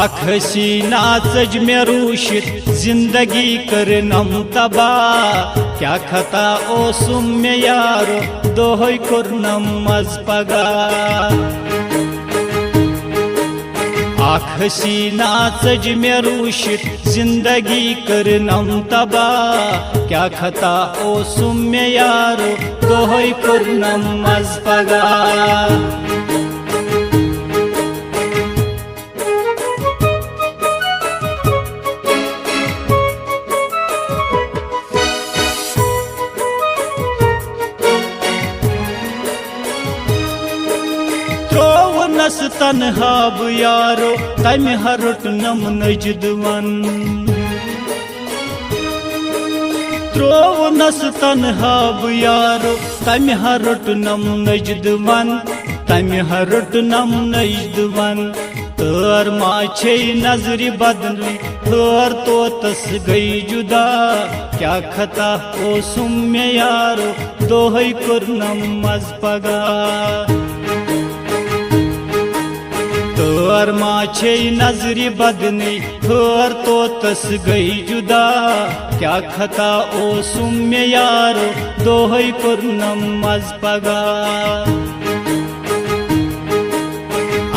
आख हसीना सज में रूशित जिंदगी करनम तबाह। क्या खता ओसुम में यारो दोहई कुरनम मज पगा। आख हसीना सज में रूशित जिंदगी करनम तबाह। क्या खता ओसुम में यारो दोहई कुरनम मज पगा। नस तन्हाब यारो तम हरुट नम नजदवन। त्रोव नस तन्हाब यारो तम हरुट नम नजदवन। तम हरुट नम नजदवन तर माछे नजरी बदली तर तो तस गई जुदा। क्या खता ओसुम में यारो दोहई कुरनम मज पगा। तर माछे नजरी बदनी थर तो तस गई जुदा। क्या खता ओसुम में यारो दोहई कुरनम मज पगा।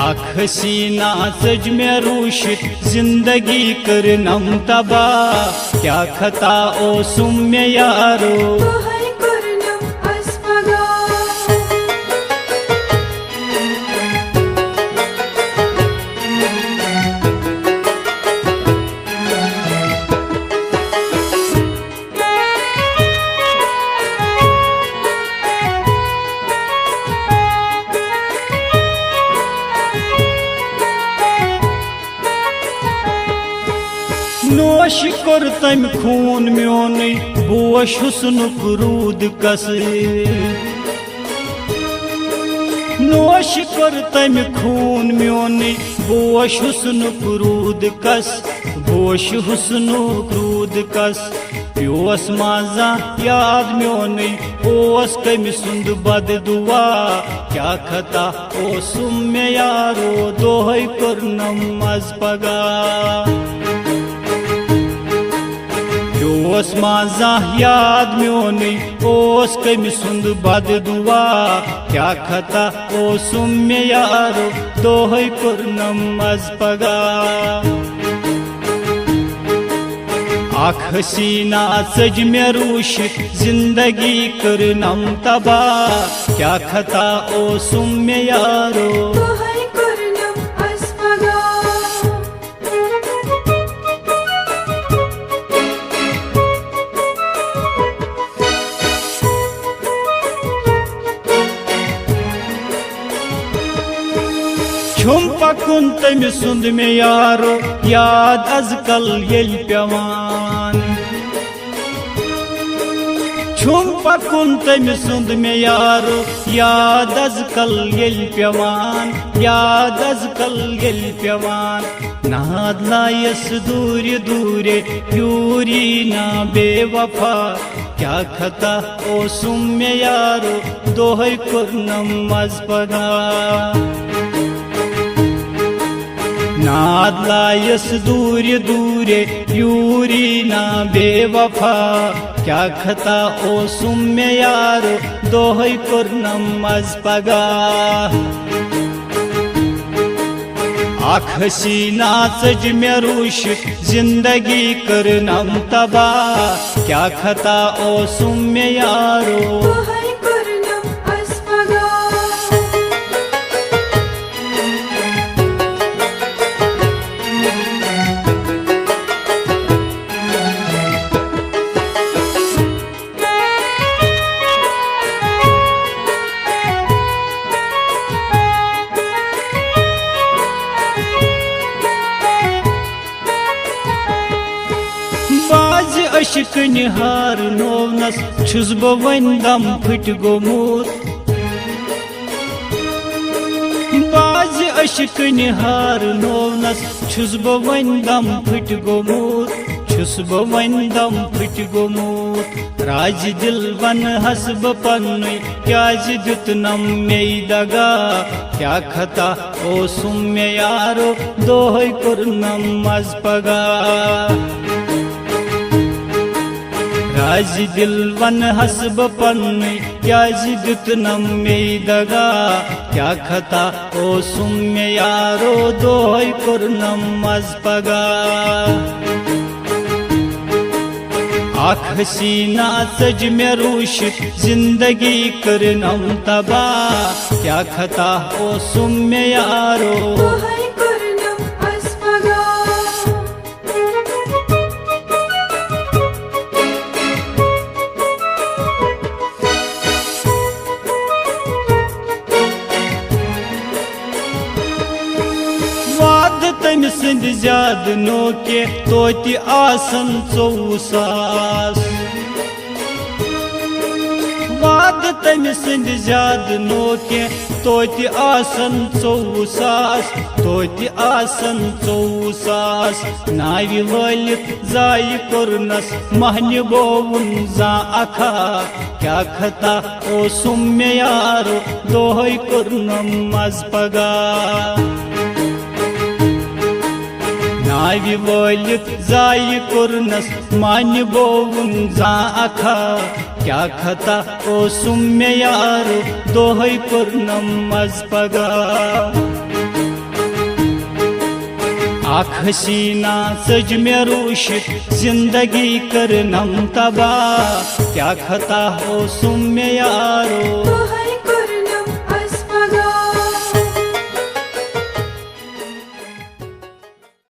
आख हसीना सज में रूशित जिंदगी करनम तबाह। क्या खता ओसुम में यारो नोश कर तम खून म्योन बोश हुस्नुक रूद कस। नोश कर तम खून म्योन बोश हुस्नुक रूद कस। बोश हुस्नुक रूद कस प्योस माजा याद म्योन ओस कम सुंद बद दुआ। क्या खता ओसुम में यारो दोहई कुरनम मज पगा। ओस माजा याद म्योन ओस कम सुंद बद दुआ। क्या खता ओसुम में यारो दोहई कुरनम मज पगा। आख हसीना सज में रूशित जिंदगी करनम तबाह। क्या खता ओसुम में यारो छुम पकुन तम सुंद में यारो याद अजकल येल पेवान। छुम पकुन तम सुंद में यारो याद अजकल येल पेवान। याद अजकल येल पेवान नाद लायस दूर दूरे यूरी ना बेवफा। क्या खता ओसुम में यारो दोहई कुरनम मज पगा। नाद लायस दूर दूरे यूरी ना बेवफा। क्या खता ओसुम में यारो दोहई कुरनम मज पगा। आख हसीना सज में रूशित जिंदगी करनम तबाह। क्या खता ओसुम में यारो अशिक निहार नोवनस छुस बह वन दम फट गोमुत। बाज अशिक निहार नोवनस छुस बह वन दम फट गोमुत। छुस बह वन दम फुट गोमुत राज दिल वन हसब पन्नु क्या दितनम मे दगा क्या खता ओसुम मे यारो दोहै कोरनम मज पगा राज दिल वन हसब पन्नु क्या दितनम मे दगा क्या खता ओसुम मे यारो दोहै कोरनम मज पगा आख हसीना सज में रूशित जिंदगी करनम तबा क्या खता ओसुम में यारो तम सिंद ज्याद नोके तोति आसन 24 सास वाद तम सिंद ज्याद नोके तोति आसन 24 सास तोति आसन 24 सास नावि वलित जाय कोरनस महनि बोवुन जा अखा क्या खता ओसुम मे यारो दोहै कोरनम मज पगा नावि वलित जाय कोरनस महनि बोवुन जा अखा क्या खता ओसुम मे यारो दोहै कोरनम मज पगा आख हसीना सज में रूशित जिंदगी करनम तबा क्या खता ओसुम मे यारो